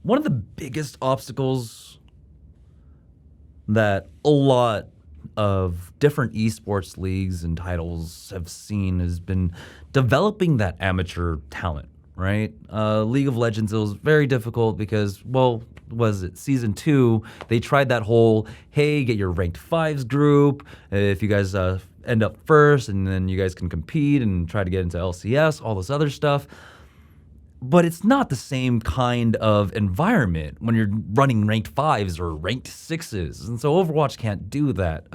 One of the biggest obstacles that a lot of different esports leagues and titles have seen has been developing that amateur talent, right? League of Legends, it was very difficult because, well, was it season 2? They tried that whole, hey, get your ranked 5s group. If you guys end up first, and then you guys can compete and try to get into LCS, all this other stuff. But it's not the same kind of environment when you're running ranked 5s or ranked 6s. And so Overwatch can't do that.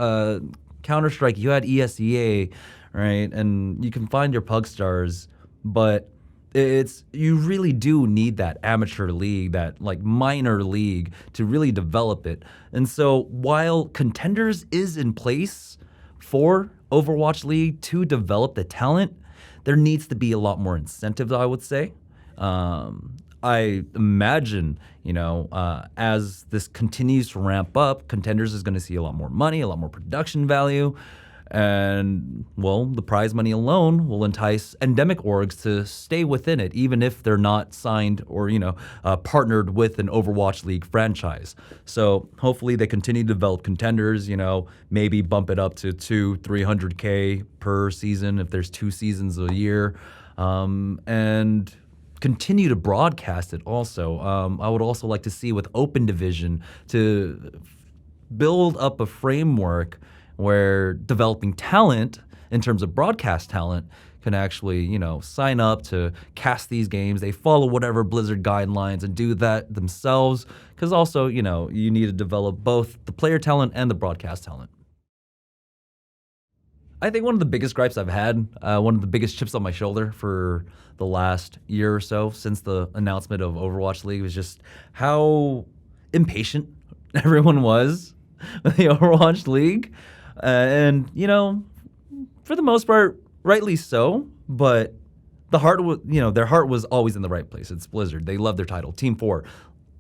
Counter-Strike, you had ESEA, right? And you can find your pug stars, but you really do need that amateur league, that like minor league to really develop it. And so while Contenders is in place for Overwatch League to develop the talent, there needs to be a lot more incentives, I would say. I imagine, as this continues to ramp up, Contenders is going to see a lot more money, a lot more production value, and, well, the prize money alone will entice endemic orgs to stay within it, even if they're not signed or, partnered with an Overwatch League franchise. So hopefully they continue to develop Contenders, maybe bump it up to $300K per season if there's 2 seasons a year, and continue to broadcast it also. I would also like to see with Open Division to build up a framework where developing talent in terms of broadcast talent can actually, sign up to cast these games. They follow whatever Blizzard guidelines and do that themselves. Because also, you need to develop both the player talent and the broadcast talent. I think one of the biggest gripes I've had, one of the biggest chips on my shoulder for the last year or so since the announcement of Overwatch League was just how impatient everyone was with the Overwatch League. And, for the most part, rightly so, but their heart was always in the right place. It's Blizzard. They love their title. Team 4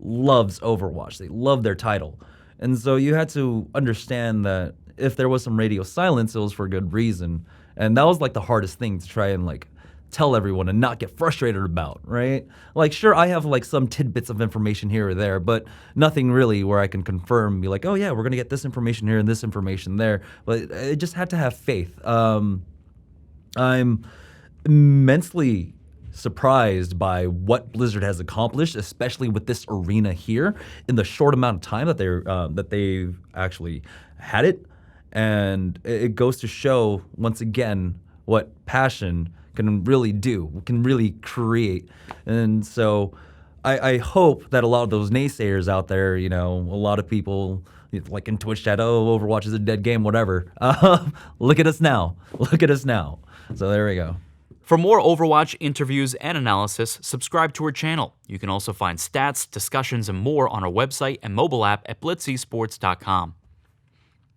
loves Overwatch. They love their title. And so you had to understand that if there was some radio silence, it was for a good reason. And that was like the hardest thing to try and tell everyone and not get frustrated about, right? Sure, I have some tidbits of information here or there, but nothing really where I can confirm, be like, oh yeah, we're gonna get this information here and this information there. But it just had to have faith. I'm immensely surprised by what Blizzard has accomplished, especially with this arena here in the short amount of time that they've actually had it. And it goes to show, once again, what passion can really do, can really create. And so I hope that a lot of those naysayers out there, a lot of people like in Twitch chat, oh, Overwatch is a dead game, whatever. Look at us now. Look at us now. So there we go. For more Overwatch interviews and analysis, subscribe to our channel. You can also find stats, discussions, and more on our website and mobile app at blitzesports.com.